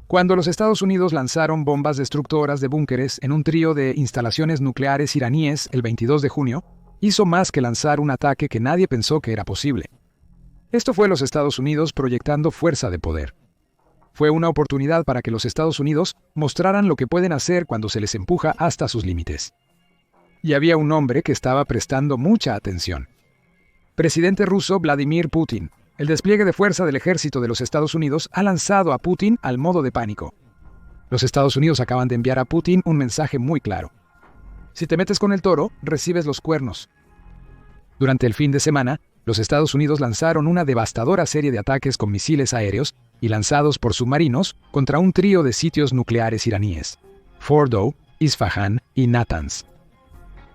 Cuando los Estados Unidos lanzaron bombas destructoras de búnkeres en un trío de instalaciones nucleares iraníes el 22 de junio, hizo más que lanzar un ataque que nadie pensó que era posible. Esto fue los Estados Unidos proyectando fuerza de poder. Fue una oportunidad para que los Estados Unidos mostraran lo que pueden hacer cuando se les empuja hasta sus límites. Y había un hombre que estaba prestando mucha atención. Presidente ruso Vladimir Putin. El despliegue de fuerza del ejército de los Estados Unidos ha lanzado a Putin al modo de pánico. Los Estados Unidos acaban de enviar a Putin un mensaje muy claro. Si te metes con el toro, recibes los cuernos. Durante el fin de semana, los Estados Unidos lanzaron una devastadora serie de ataques con misiles aéreos y lanzados por submarinos contra un trío de sitios nucleares iraníes: Fordow, Isfahan y Natanz.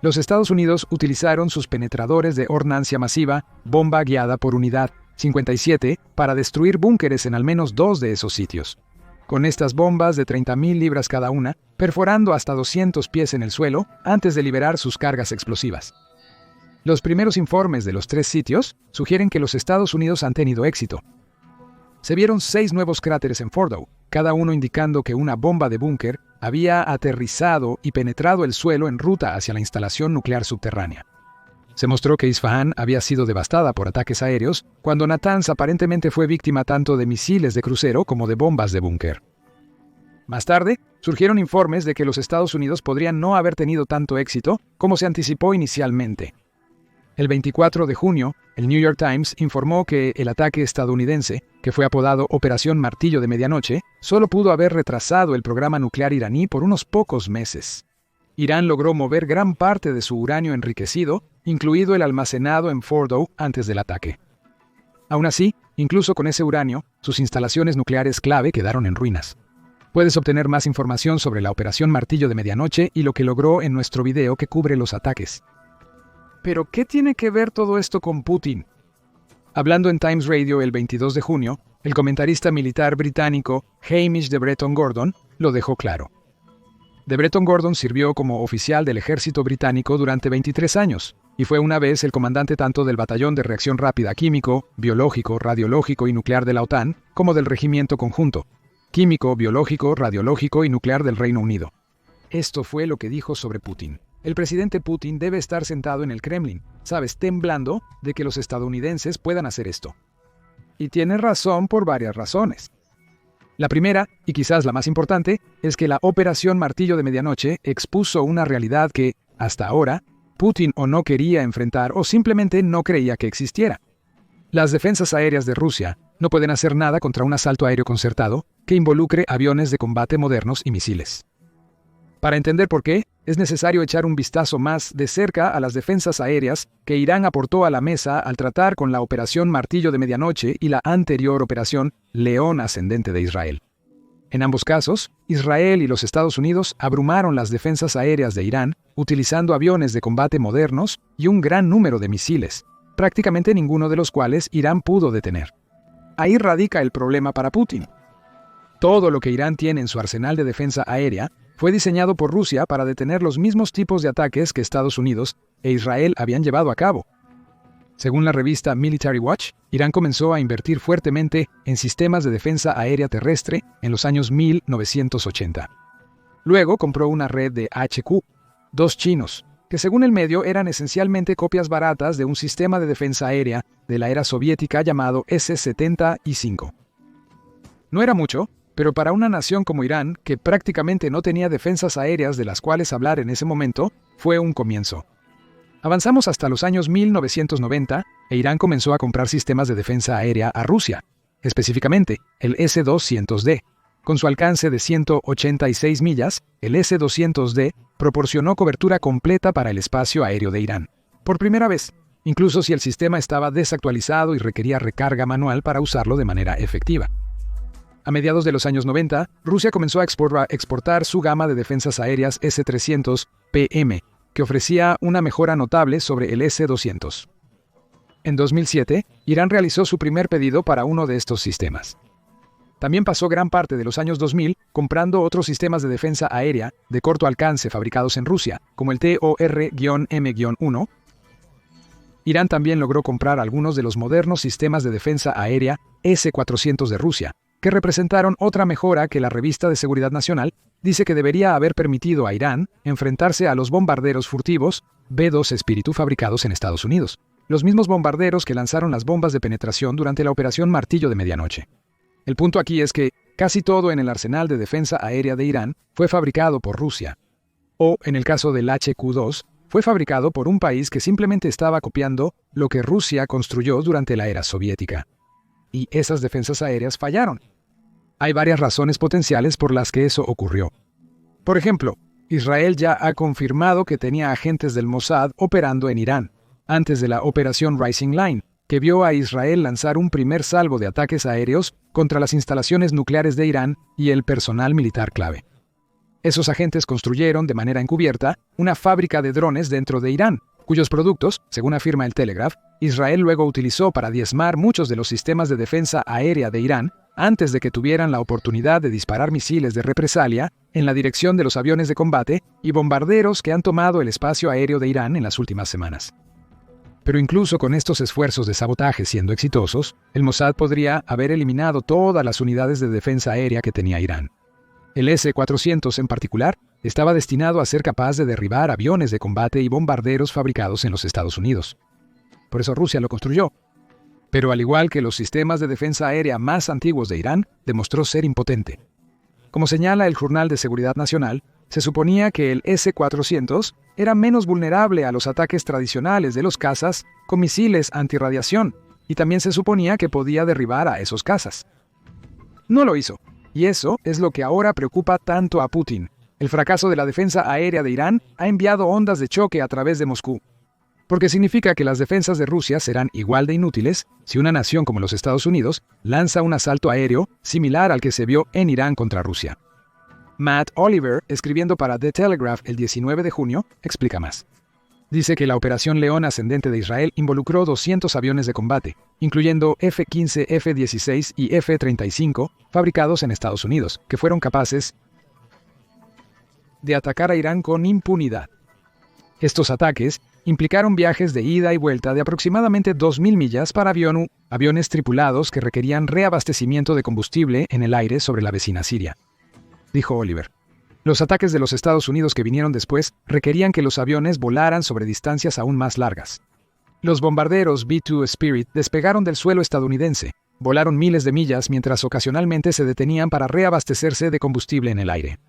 Los Estados Unidos utilizaron sus penetradores de hornancia masiva, bomba guiada por unidad 57, para destruir búnkeres en al menos 2 de esos sitios. Con estas bombas de 30.000 libras cada una, perforando hasta 200 pies en el suelo antes de liberar sus cargas explosivas. Los primeros informes de los 3 sitios sugieren que los Estados Unidos han tenido éxito. Se vieron 6 nuevos cráteres en Fordow, cada uno indicando que una bomba de búnker había aterrizado y penetrado el suelo en ruta hacia la instalación nuclear subterránea. Se mostró que Isfahan había sido devastada por ataques aéreos, cuando Natanz aparentemente fue víctima tanto de misiles de crucero como de bombas de búnker. Más tarde, surgieron informes de que los Estados Unidos podrían no haber tenido tanto éxito como se anticipó inicialmente. El 24 de junio, el New York Times informó que el ataque estadounidense, que fue apodado Operación Martillo de Medianoche, solo pudo haber retrasado el programa nuclear iraní por unos pocos meses. Irán logró mover gran parte de su uranio enriquecido, incluido el almacenado en Fordow antes del ataque. Aún así, incluso con ese uranio, sus instalaciones nucleares clave quedaron en ruinas. Puedes obtener más información sobre la Operación Martillo de Medianoche y lo que logró en nuestro video que cubre los ataques. ¿Pero qué tiene que ver todo esto con Putin? Hablando en Times Radio el 22 de junio, el comentarista militar británico Hamish de Bretton Gordon lo dejó claro. De Bretton Gordon sirvió como oficial del ejército británico durante 23 años y fue una vez el comandante tanto del Batallón de Reacción Rápida Químico, Biológico, Radiológico y Nuclear de la OTAN como del Regimiento Conjunto, Químico, Biológico, Radiológico y Nuclear del Reino Unido. Esto fue lo que dijo sobre Putin. El presidente Putin debe estar sentado en el Kremlin, ¿sabes?, temblando de que los estadounidenses puedan hacer esto. Y tiene razón por varias razones. La primera, y quizás la más importante, es que la Operación Martillo de Medianoche expuso una realidad que, hasta ahora, Putin o no quería enfrentar o simplemente no creía que existiera. Las defensas aéreas de Rusia no pueden hacer nada contra un asalto aéreo concertado que involucre aviones de combate modernos y misiles. Para entender por qué, es necesario echar un vistazo más de cerca a las defensas aéreas que Irán aportó a la mesa al tratar con la Operación Martillo de Medianoche y la anterior Operación León Ascendente de Israel. En ambos casos, Israel y los Estados Unidos abrumaron las defensas aéreas de Irán utilizando aviones de combate modernos y un gran número de misiles, prácticamente ninguno de los cuales Irán pudo detener. Ahí radica el problema para Putin. Todo lo que Irán tiene en su arsenal de defensa aérea fue diseñado por Rusia para detener los mismos tipos de ataques que Estados Unidos e Israel habían llevado a cabo. Según la revista Military Watch, Irán comenzó a invertir fuertemente en sistemas de defensa aérea terrestre en los años 1980. Luego compró una red de HQ, 2 chinos, que según el medio eran esencialmente copias baratas de un sistema de defensa aérea de la era soviética llamado S-70I-5. No era mucho, pero para una nación como Irán, que prácticamente no tenía defensas aéreas de las cuales hablar en ese momento, fue un comienzo. Avanzamos hasta los años 1990 e Irán comenzó a comprar sistemas de defensa aérea a Rusia, específicamente el S-200D. Con su alcance de 186 millas, el S-200D proporcionó cobertura completa para el espacio aéreo de Irán. Por primera vez, incluso si el sistema estaba desactualizado y requería recarga manual para usarlo de manera efectiva. A mediados de los años 90, Rusia comenzó a exportar su gama de defensas aéreas S-300 PM, que ofrecía una mejora notable sobre el S-200. En 2007, Irán realizó su primer pedido para uno de estos sistemas. También pasó gran parte de los años 2000 comprando otros sistemas de defensa aérea de corto alcance fabricados en Rusia, como el TOR-M-1. Irán también logró comprar algunos de los modernos sistemas de defensa aérea S-400 de Rusia, que representaron otra mejora que la revista de Seguridad Nacional dice que debería haber permitido a Irán enfrentarse a los bombarderos furtivos B-2 Espíritu fabricados en Estados Unidos, los mismos bombarderos que lanzaron las bombas de penetración durante la Operación Martillo de Medianoche. El punto aquí es que casi todo en el arsenal de defensa aérea de Irán fue fabricado por Rusia, o, en el caso del HQ-2, fue fabricado por un país que simplemente estaba copiando lo que Rusia construyó durante la era soviética. Y esas defensas aéreas fallaron. Hay varias razones potenciales por las que eso ocurrió. Por ejemplo, Israel ya ha confirmado que tenía agentes del Mossad operando en Irán, antes de la Operación Rising Line, que vio a Israel lanzar un primer salvo de ataques aéreos contra las instalaciones nucleares de Irán y el personal militar clave. Esos agentes construyeron de manera encubierta una fábrica de drones dentro de Irán, cuyos productos, según afirma el Telegraph, Israel luego utilizó para diezmar muchos de los sistemas de defensa aérea de Irán antes de que tuvieran la oportunidad de disparar misiles de represalia en la dirección de los aviones de combate y bombarderos que han tomado el espacio aéreo de Irán en las últimas semanas. Pero incluso con estos esfuerzos de sabotaje siendo exitosos, el Mossad podría haber eliminado todas las unidades de defensa aérea que tenía Irán. El S-400 en particular estaba destinado a ser capaz de derribar aviones de combate y bombarderos fabricados en los Estados Unidos. Por eso Rusia lo construyó. Pero al igual que los sistemas de defensa aérea más antiguos de Irán, demostró ser impotente. Como señala el Journal de Seguridad Nacional, se suponía que el S-400 era menos vulnerable a los ataques tradicionales de los cazas con misiles antirradiación, y también se suponía que podía derribar a esos cazas. No lo hizo. Y eso es lo que ahora preocupa tanto a Putin. El fracaso de la defensa aérea de Irán ha enviado ondas de choque a través de Moscú, porque significa que las defensas de Rusia serán igual de inútiles si una nación como los Estados Unidos lanza un asalto aéreo similar al que se vio en Irán contra Rusia. Matt Oliver, escribiendo para The Telegraph el 19 de junio, explica más. Dice que la Operación León Ascendente de Israel involucró 200 aviones de combate, incluyendo F-15, F-16 y F-35, fabricados en Estados Unidos, que fueron capaces de atacar a Irán con impunidad. Estos ataques implicaron viajes de ida y vuelta de aproximadamente 2.000 millas para aviones tripulados que requerían reabastecimiento de combustible en el aire sobre la vecina Siria. Dijo Oliver. Los ataques de los Estados Unidos que vinieron después requerían que los aviones volaran sobre distancias aún más largas. Los bombarderos B-2 Spirit despegaron del suelo estadounidense, volaron miles de millas mientras ocasionalmente se detenían para reabastecerse de combustible en el aire.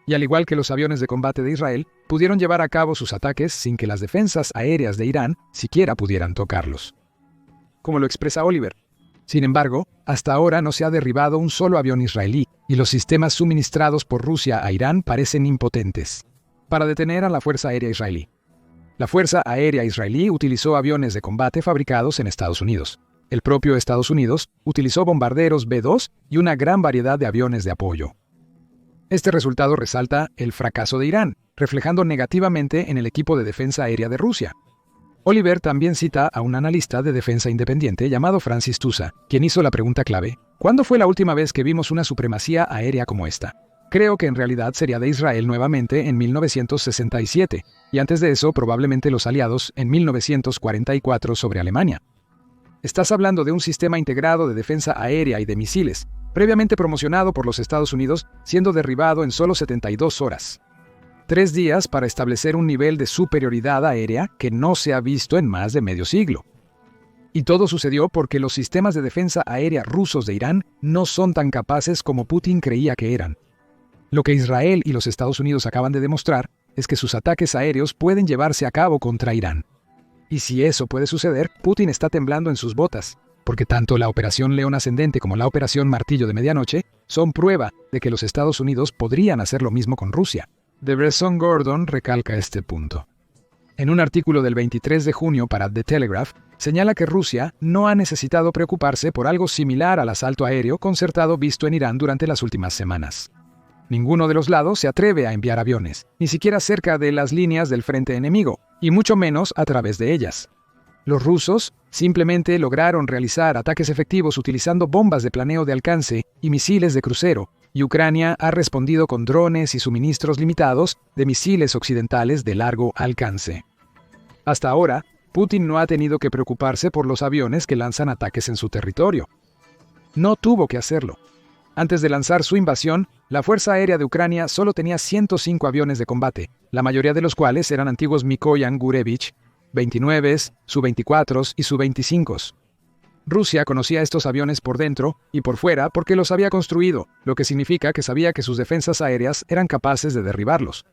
Y al igual que los aviones de combate de Israel, pudieron llevar a cabo sus ataques sin que las defensas aéreas de Irán siquiera pudieran tocarlos. Como lo expresa Oliver. Sin embargo, hasta ahora no se ha derribado un solo avión israelí, y los sistemas suministrados por Rusia a Irán parecen impotentes para detener a la Fuerza Aérea Israelí. La Fuerza Aérea Israelí utilizó aviones de combate fabricados en Estados Unidos. El propio Estados Unidos utilizó bombarderos B-2 y una gran variedad de aviones de apoyo. Este resultado resalta el fracaso de Irán, reflejando negativamente en el equipo de defensa aérea de Rusia. Oliver también cita a un analista de defensa independiente llamado Francis Tusa, quien hizo la pregunta clave: ¿cuándo fue la última vez que vimos una supremacía aérea como esta? Creo que en realidad sería de Israel nuevamente en 1967, y antes de eso probablemente los aliados en 1944 sobre Alemania. Estás hablando de un sistema integrado de defensa aérea y de misiles, previamente promocionado por los Estados Unidos, siendo derribado en solo 72 horas. 3 días para establecer un nivel de superioridad aérea que no se ha visto en más de medio siglo. Y todo sucedió porque los sistemas de defensa aérea rusos de Irán no son tan capaces como Putin creía que eran. Lo que Israel y los Estados Unidos acaban de demostrar es que sus ataques aéreos pueden llevarse a cabo contra Irán. Y si eso puede suceder, Putin está temblando en sus botas, porque tanto la Operación León Ascendente como la Operación Martillo de Medianoche son prueba de que los Estados Unidos podrían hacer lo mismo con Rusia. Debreson Gordon recalca este punto. En un artículo del 23 de junio para The Telegraph, señala que Rusia no ha necesitado preocuparse por algo similar al asalto aéreo concertado visto en Irán durante las últimas semanas. Ninguno de los lados se atreve a enviar aviones, ni siquiera cerca de las líneas del frente enemigo, y mucho menos a través de ellas. Los rusos simplemente lograron realizar ataques efectivos utilizando bombas de planeo de alcance y misiles de crucero, y Ucrania ha respondido con drones y suministros limitados de misiles occidentales de largo alcance. Hasta ahora, Putin no ha tenido que preocuparse por los aviones que lanzan ataques en su territorio. No tuvo que hacerlo. Antes de lanzar su invasión, la Fuerza Aérea de Ucrania solo tenía 105 aviones de combate, la mayoría de los cuales eran antiguos Mikoyan Gurevich, 29, Su-24 y Su-25. Rusia conocía estos aviones por dentro y por fuera porque los había construido, lo que significa que sabía que sus defensas aéreas eran capaces de derribarlos.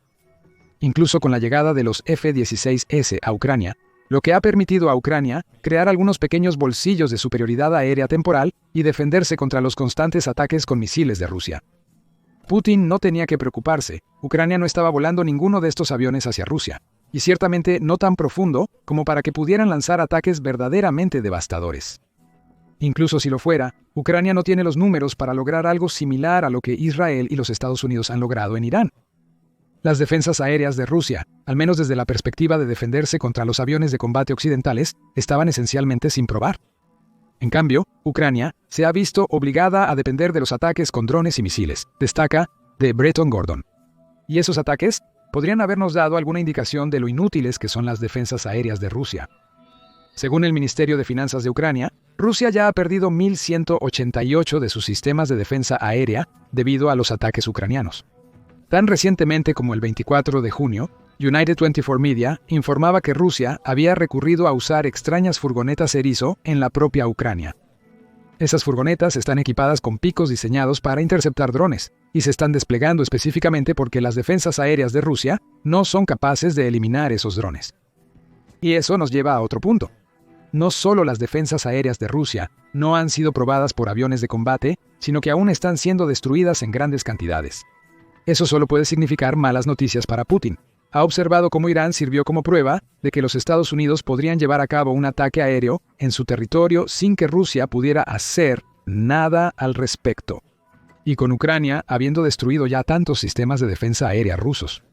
Incluso con la llegada de los F-16S a Ucrania, lo que ha permitido a Ucrania crear algunos pequeños bolsillos de superioridad aérea temporal y defenderse contra los constantes ataques con misiles de Rusia. Putin no tenía que preocuparse, Ucrania no estaba volando ninguno de estos aviones hacia Rusia, y ciertamente no tan profundo como para que pudieran lanzar ataques verdaderamente devastadores. Incluso si lo fuera, Ucrania no tiene los números para lograr algo similar a lo que Israel y los Estados Unidos han logrado en Irán. Las defensas aéreas de Rusia, al menos desde la perspectiva de defenderse contra los aviones de combate occidentales, estaban esencialmente sin probar. En cambio, Ucrania se ha visto obligada a depender de los ataques con drones y misiles, destaca de Breton Gordon. Y esos ataques podrían habernos dado alguna indicación de lo inútiles que son las defensas aéreas de Rusia. Según el Ministerio de Finanzas de Ucrania, Rusia ya ha perdido 1.188 de sus sistemas de defensa aérea debido a los ataques ucranianos. Tan recientemente como el 24 de junio, United 24 Media informaba que Rusia había recurrido a usar extrañas furgonetas Erizo en la propia Ucrania. Esas furgonetas están equipadas con picos diseñados para interceptar drones, y se están desplegando específicamente porque las defensas aéreas de Rusia no son capaces de eliminar esos drones. Y eso nos lleva a otro punto. No solo las defensas aéreas de Rusia no han sido probadas por aviones de combate, sino que aún están siendo destruidas en grandes cantidades. Eso solo puede significar malas noticias para Putin. Ha observado cómo Irán sirvió como prueba de que los Estados Unidos podrían llevar a cabo un ataque aéreo en su territorio sin que Rusia pudiera hacer nada al respecto. Y con Ucrania habiendo destruido ya tantos sistemas de defensa aérea rusos.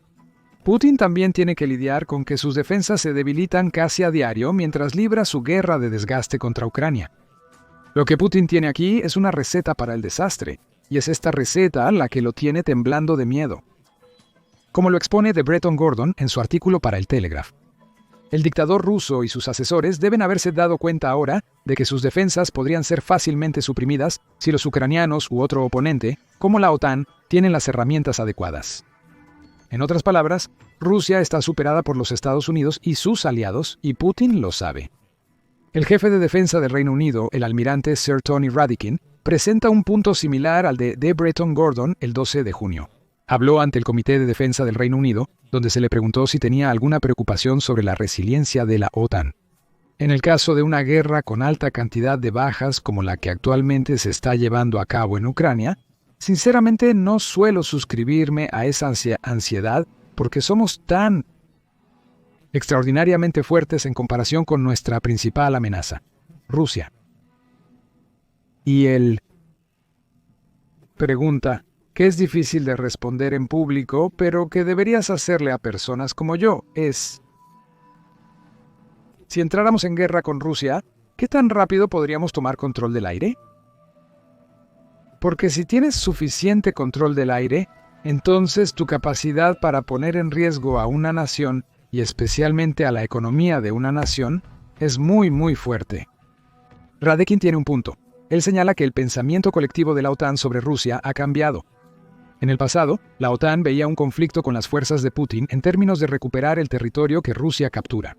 Putin también tiene que lidiar con que sus defensas se debilitan casi a diario mientras libra su guerra de desgaste contra Ucrania. Lo que Putin tiene aquí es una receta para el desastre, y es esta receta la que lo tiene temblando de miedo. Como lo expone de Breton Gordon en su artículo para el Telegraph. El dictador ruso y sus asesores deben haberse dado cuenta ahora de que sus defensas podrían ser fácilmente suprimidas si los ucranianos u otro oponente, como la OTAN, tienen las herramientas adecuadas. En otras palabras, Rusia está superada por los Estados Unidos y sus aliados, y Putin lo sabe. El jefe de defensa del Reino Unido, el almirante Sir Tony Radakin, presenta un punto similar al de Breton Gordon el 12 de junio. Habló ante el Comité de Defensa del Reino Unido, donde se le preguntó si tenía alguna preocupación sobre la resiliencia de la OTAN. En el caso de una guerra con alta cantidad de bajas como la que actualmente se está llevando a cabo en Ucrania, sinceramente no suelo suscribirme a esa ansiedad porque somos tan extraordinariamente fuertes en comparación con nuestra principal amenaza, Rusia. Y él pregunta, que es difícil de responder en público, pero que deberías hacerle a personas como yo, es: si entráramos en guerra con Rusia, ¿qué tan rápido podríamos tomar control del aire? Porque si tienes suficiente control del aire, entonces tu capacidad para poner en riesgo a una nación, y especialmente a la economía de una nación, es muy fuerte. Radakin tiene un punto. Él señala que el pensamiento colectivo de la OTAN sobre Rusia ha cambiado. En el pasado, la OTAN veía un conflicto con las fuerzas de Putin en términos de recuperar el territorio que Rusia captura.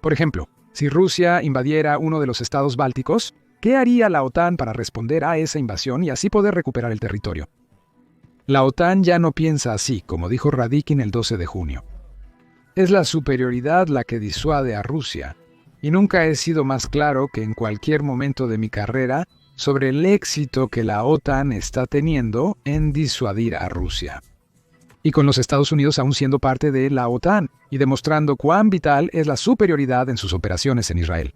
Por ejemplo, si Rusia invadiera uno de los estados bálticos, ¿qué haría la OTAN para responder a esa invasión y así poder recuperar el territorio? La OTAN ya no piensa así, como dijo Radakin el 12 de junio. Es la superioridad la que disuade a Rusia, y nunca he sido más claro que en cualquier momento de mi carrera sobre el éxito que la OTAN está teniendo en disuadir a Rusia. Y con los Estados Unidos aún siendo parte de la OTAN, y demostrando cuán vital es la superioridad en sus operaciones en Israel.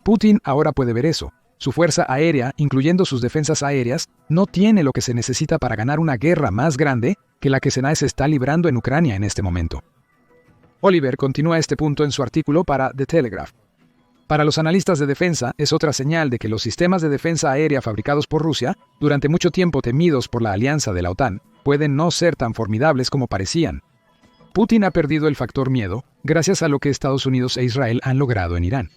Putin ahora puede ver eso. Su fuerza aérea, incluyendo sus defensas aéreas, no tiene lo que se necesita para ganar una guerra más grande que la que se está librando en Ucrania en este momento. Oliver continúa este punto en su artículo para The Telegraph. Para los analistas de defensa, es otra señal de que los sistemas de defensa aérea fabricados por Rusia, durante mucho tiempo temidos por la alianza de la OTAN, pueden no ser tan formidables como parecían. Putin ha perdido el factor miedo gracias a lo que Estados Unidos e Israel han logrado en Irán.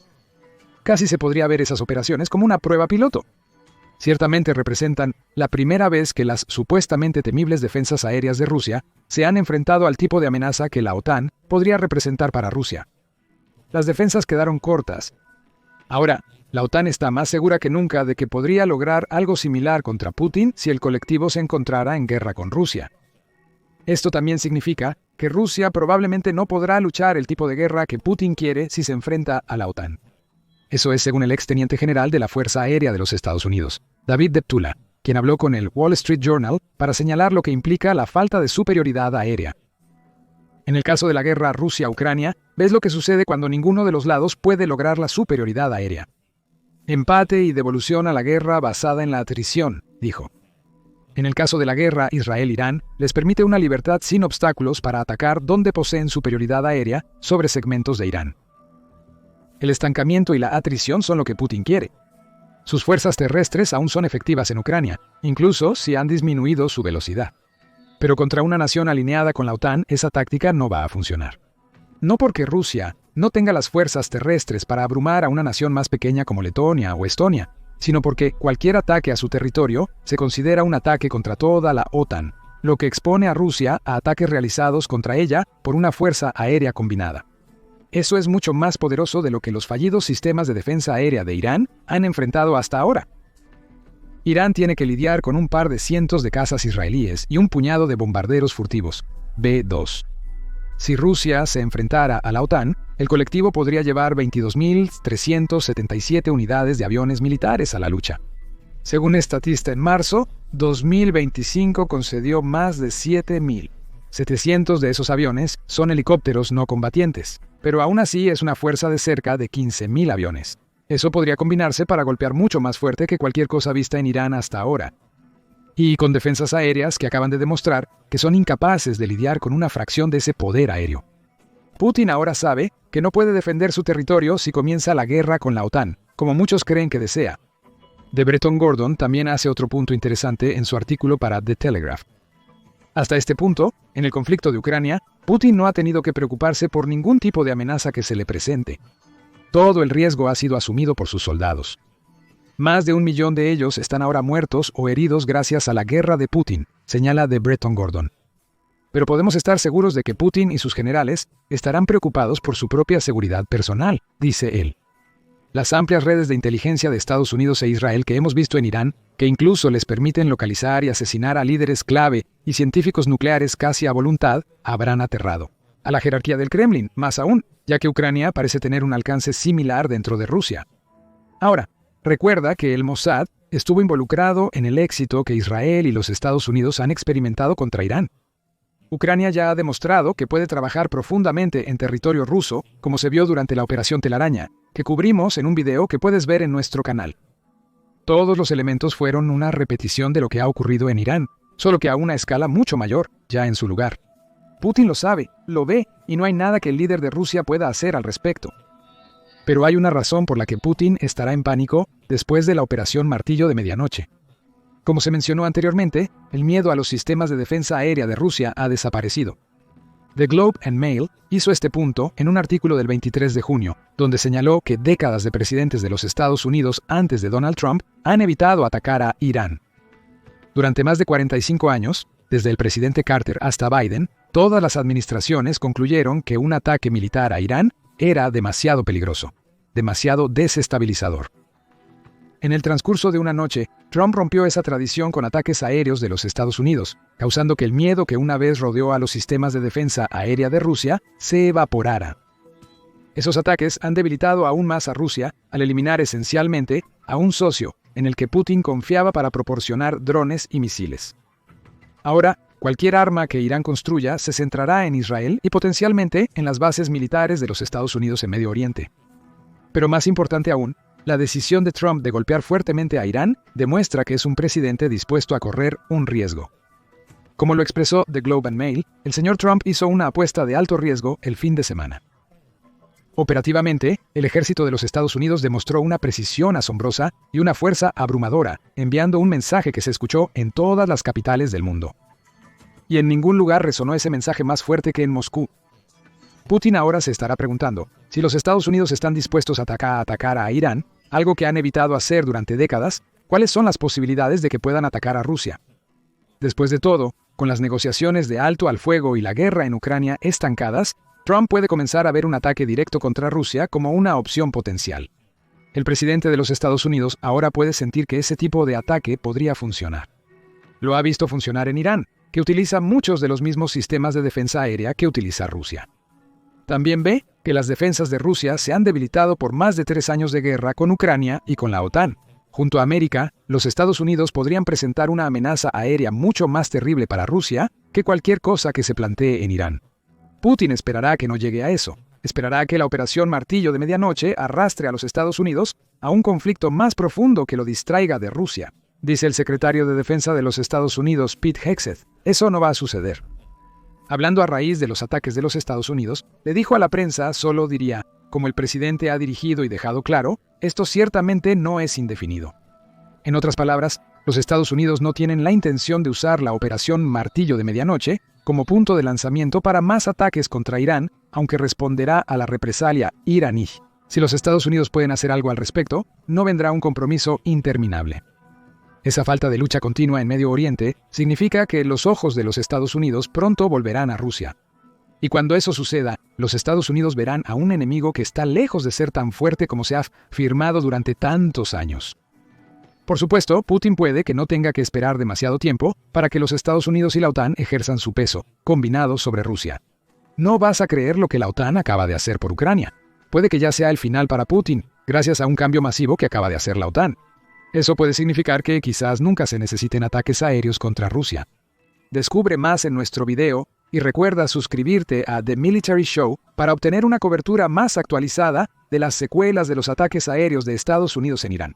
Casi se podría ver esas operaciones como una prueba piloto. Ciertamente representan la primera vez que las supuestamente temibles defensas aéreas de Rusia se han enfrentado al tipo de amenaza que la OTAN podría representar para Rusia. Las defensas quedaron cortas. Ahora, la OTAN está más segura que nunca de que podría lograr algo similar contra Putin si el colectivo se encontrara en guerra con Rusia. Esto también significa que Rusia probablemente no podrá luchar el tipo de guerra que Putin quiere si se enfrenta a la OTAN. Eso es según el exteniente general de la Fuerza Aérea de los Estados Unidos, David Deptula, quien habló con el Wall Street Journal para señalar lo que implica la falta de superioridad aérea. En el caso de la guerra Rusia-Ucrania, ves lo que sucede cuando ninguno de los lados puede lograr la superioridad aérea. Empate y devolución a la guerra basada en la atrición, dijo. En el caso de la guerra Israel-Irán, les permite una libertad sin obstáculos para atacar donde poseen superioridad aérea sobre segmentos de Irán. El estancamiento y la atrición son lo que Putin quiere. Sus fuerzas terrestres aún son efectivas en Ucrania, incluso si han disminuido su velocidad. Pero contra una nación alineada con la OTAN, esa táctica no va a funcionar. No porque Rusia no tenga las fuerzas terrestres para abrumar a una nación más pequeña como Letonia o Estonia, sino porque cualquier ataque a su territorio se considera un ataque contra toda la OTAN, lo que expone a Rusia a ataques realizados contra ella por una fuerza aérea combinada. Eso es mucho más poderoso de lo que los fallidos sistemas de defensa aérea de Irán han enfrentado hasta ahora. Irán tiene que lidiar con un par de cientos de cazas israelíes y un puñado de bombarderos furtivos, B-2. Si Rusia se enfrentara a la OTAN, el colectivo podría llevar 22.377 unidades de aviones militares a la lucha. Según Statista, en marzo, 2025 concedió más de 7.700 de esos aviones son helicópteros no combatientes, pero aún así es una fuerza de cerca de 15.000 aviones. Eso podría combinarse para golpear mucho más fuerte que cualquier cosa vista en Irán hasta ahora. Y con defensas aéreas que acaban de demostrar que son incapaces de lidiar con una fracción de ese poder aéreo. Putin ahora sabe que no puede defender su territorio si comienza la guerra con la OTAN, como muchos creen que desea. The Breton Gordon también hace otro punto interesante en su artículo para The Telegraph. Hasta este punto, en el conflicto de Ucrania, Putin no ha tenido que preocuparse por ningún tipo de amenaza que se le presente. Todo el riesgo ha sido asumido por sus soldados. Más de 1 millón de ellos están ahora muertos o heridos gracias a la guerra de Putin, señala The Breton Gordon. Pero podemos estar seguros de que Putin y sus generales estarán preocupados por su propia seguridad personal, dice él. Las amplias redes de inteligencia de Estados Unidos e Israel que hemos visto en Irán, que incluso les permiten localizar y asesinar a líderes clave y científicos nucleares casi a voluntad, habrán aterrado a la jerarquía del Kremlin, más aún, ya que Ucrania parece tener un alcance similar dentro de Rusia. Ahora, recuerda que el Mossad estuvo involucrado en el éxito que Israel y los Estados Unidos han experimentado contra Irán. Ucrania ya ha demostrado que puede trabajar profundamente en territorio ruso, como se vio durante la Operación Telaraña, que cubrimos en un video que puedes ver en nuestro canal. Todos los elementos fueron una repetición de lo que ha ocurrido en Irán, solo que a una escala mucho mayor, ya en su lugar. Putin lo sabe, lo ve, y no hay nada que el líder de Rusia pueda hacer al respecto. Pero hay una razón por la que Putin estará en pánico después de la Operación Martillo de Medianoche. Como se mencionó anteriormente, el miedo a los sistemas de defensa aérea de Rusia ha desaparecido. The Globe and Mail hizo este punto en un artículo del 23 de junio, donde señaló que décadas de presidentes de los Estados Unidos antes de Donald Trump han evitado atacar a Irán. Durante más de 45 años, desde el presidente Carter hasta Biden, todas las administraciones concluyeron que un ataque militar a Irán era demasiado peligroso, demasiado desestabilizador. En el transcurso de una noche, Trump rompió esa tradición con ataques aéreos de los Estados Unidos, causando que el miedo que una vez rodeó a los sistemas de defensa aérea de Rusia se evaporara. Esos ataques han debilitado aún más a Rusia al eliminar esencialmente a un socio en el que Putin confiaba para proporcionar drones y misiles. Ahora, cualquier arma que Irán construya se centrará en Israel y potencialmente en las bases militares de los Estados Unidos en Medio Oriente. Pero más importante aún, la decisión de Trump de golpear fuertemente a Irán demuestra que es un presidente dispuesto a correr un riesgo. Como lo expresó The Globe and Mail, el señor Trump hizo una apuesta de alto riesgo el fin de semana. Operativamente, el ejército de los Estados Unidos demostró una precisión asombrosa y una fuerza abrumadora, enviando un mensaje que se escuchó en todas las capitales del mundo. Y en ningún lugar resonó ese mensaje más fuerte que en Moscú. Putin ahora se estará preguntando, si los Estados Unidos están dispuestos a atacar a Irán, algo que han evitado hacer durante décadas, ¿cuáles son las posibilidades de que puedan atacar a Rusia? Después de todo, con las negociaciones de alto al fuego y la guerra en Ucrania estancadas, Trump puede comenzar a ver un ataque directo contra Rusia como una opción potencial. El presidente de los Estados Unidos ahora puede sentir que ese tipo de ataque podría funcionar. Lo ha visto funcionar en Irán, que utiliza muchos de los mismos sistemas de defensa aérea que utiliza Rusia. También ve que las defensas de Rusia se han debilitado por más de 3 años de guerra con Ucrania y con la OTAN. Junto a América, los Estados Unidos podrían presentar una amenaza aérea mucho más terrible para Rusia que cualquier cosa que se plantee en Irán. Putin esperará que no llegue a eso. Esperará que la operación Martillo de Medianoche arrastre a los Estados Unidos a un conflicto más profundo que lo distraiga de Rusia. Dice el secretario de Defensa de los Estados Unidos, Pete Hegseth. Eso no va a suceder. Hablando a raíz de los ataques de los Estados Unidos, le dijo a la prensa, solo diría, como el presidente ha dirigido y dejado claro, esto ciertamente no es indefinido. En otras palabras, los Estados Unidos no tienen la intención de usar la operación Martillo de Medianoche como punto de lanzamiento para más ataques contra Irán, aunque responderá a la represalia iraní. Si los Estados Unidos pueden hacer algo al respecto, no vendrá un compromiso interminable. Esa falta de lucha continua en Medio Oriente significa que los ojos de los Estados Unidos pronto volverán a Rusia. Y cuando eso suceda, los Estados Unidos verán a un enemigo que está lejos de ser tan fuerte como se ha afirmado durante tantos años. Por supuesto, Putin puede que no tenga que esperar demasiado tiempo para que los Estados Unidos y la OTAN ejerzan su peso, combinado sobre Rusia. No vas a creer lo que la OTAN acaba de hacer por Ucrania. Puede que ya sea el final para Putin, gracias a un cambio masivo que acaba de hacer la OTAN. Eso puede significar que quizás nunca se necesiten ataques aéreos contra Rusia. Descubre más en nuestro video y recuerda suscribirte a The Military Show para obtener una cobertura más actualizada de las secuelas de los ataques aéreos de Estados Unidos en Irán.